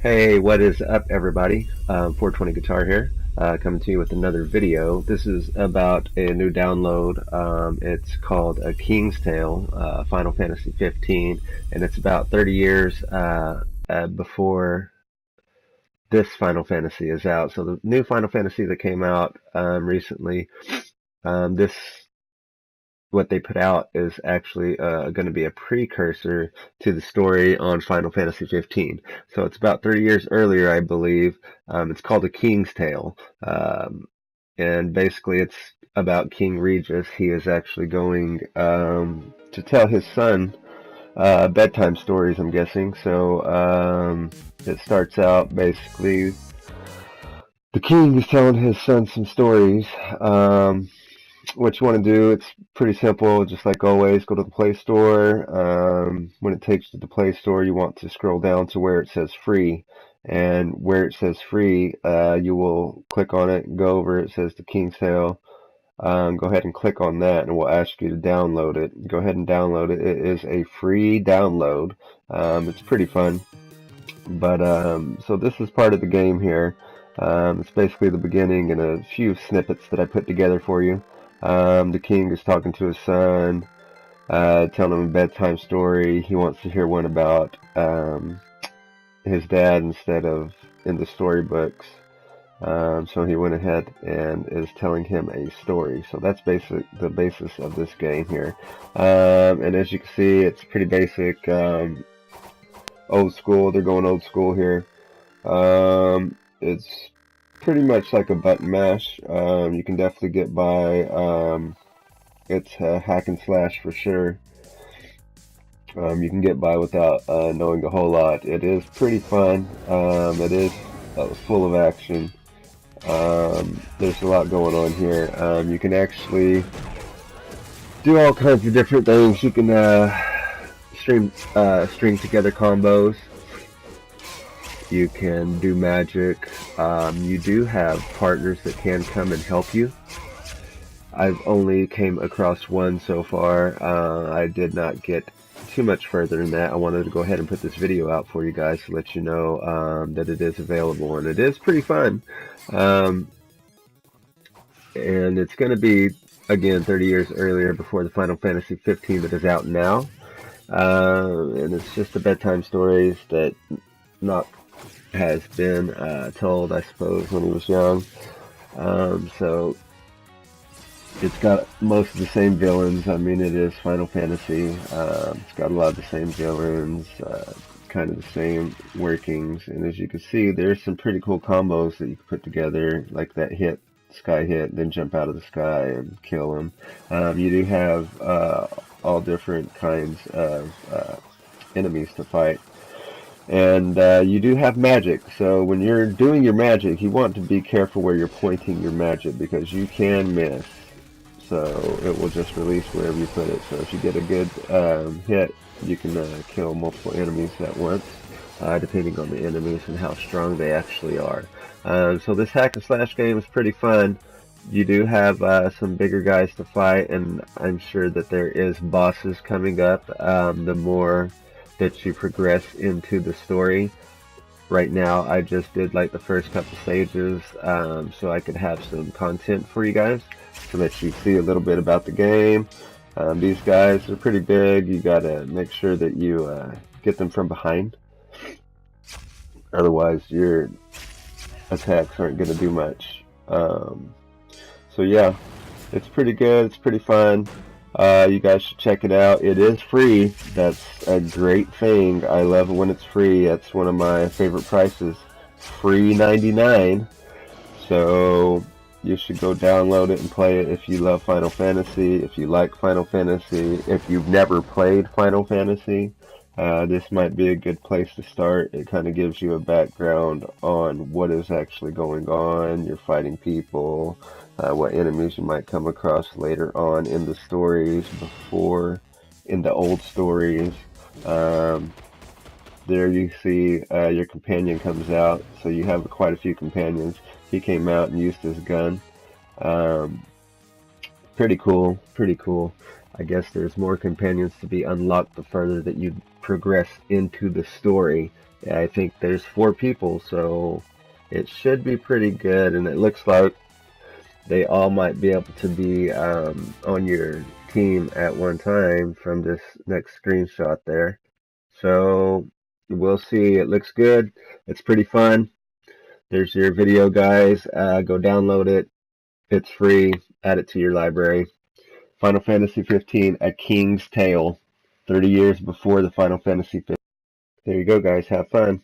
Hey, what is up, everybody? 420 Guitar here, coming to you with another video. This is about a new download. It's called A King's Tale, Final Fantasy 15, and it's about 30 years before this Final Fantasy is out. So the new Final Fantasy that came out recently, this what they put out is actually going to be a precursor to the story on Final Fantasy 15. So it's about 30 years earlier, I believe. It's called A King's Tale. And basically it's about King Regis. He is actually going to tell his son bedtime stories, I'm guessing. So it starts out basically the king is telling his son some stories. What you want to do, it's pretty simple, just like always. Go to the Play Store. When it takes you to the Play Store, you want to scroll down to where it says free. And where it says free, you will click on it and go over. It says The King's Tale. Go ahead and click on that, and it will ask you to download it. Go ahead and download it. It is a free download. It's pretty fun. But so this is part of the game here. It's basically the beginning and a few snippets that I put together for you. The king is talking to his son, telling him a bedtime story. He wants to hear one about his dad instead of in the storybooks. So he went ahead and is telling him a story. So that's the basis of this game here. And as you can see, it's pretty basic, old school. They're going old school here. It's pretty much like a button mash. You can definitely get by. It's a hack and slash for sure. You can get by without knowing a whole lot. It is pretty fun. It is full of action. There's a lot going on here. You can actually do all kinds of different things. You can string together combos. You can do magic. You do have partners that can come and help you. I've only came across one so far. I did not get too much further than that. I wanted to go ahead and put this video out for you guys to let you know that it is available, and it is pretty fun. And it's going to be, again, 30 years earlier before the Final Fantasy 15 that is out now. And it's just the bedtime stories that not has been told, I suppose, when he was young. So it's got most of the same villains. I mean, it is Final Fantasy. It's got a lot of the same villains, kind of the same workings. And as you can see, there's some pretty cool combos that you can put together, like that sky hit, then jump out of the sky and kill them. You do have all different kinds of enemies to fight. And you do have magic, so when you're doing your magic, you want to be careful where you're pointing your magic, because you can miss. So it will just release wherever you put it. So if you get a good hit, you can kill multiple enemies at once, depending on the enemies and how strong they actually are. So this hack and slash game is pretty fun. You do have some bigger guys to fight, and I'm sure that there is bosses coming up. The more that you progress into the story. Right now, I just did like the first couple stages, so I could have some content for you guys, so that you see a little bit about the game. These guys are pretty big. You gotta make sure that you get them from behind. Otherwise, your attacks aren't gonna do much. So yeah, it's pretty good. It's pretty fun. You guys should check it out. It is free. That's a great thing. I love it when it's free. That's one of my favorite prices. Free 99. So you should go download it and play it if you love Final Fantasy, if you like Final Fantasy, if you've never played Final Fantasy. This might be a good place to start. It kind of gives you a background on what is actually going on. You're fighting people, what enemies you might come across later on in the stories, before in the old stories. There you see your companion comes out, so you have quite a few companions. He came out and used his gun. Pretty cool, pretty cool. I guess there's more companions to be unlocked the further that you progress into the story. Yeah, I think there's 4 people, so it should be pretty good, and it looks like they all might be able to be on your team at one time from this next screenshot there. So we'll see. It looks good. It's pretty fun. There's your video, guys. Go download it. It's free. Add it to your library. Final Fantasy 15: A King's Tale, 30 years before the Final Fantasy 15. There you go, guys. Have fun.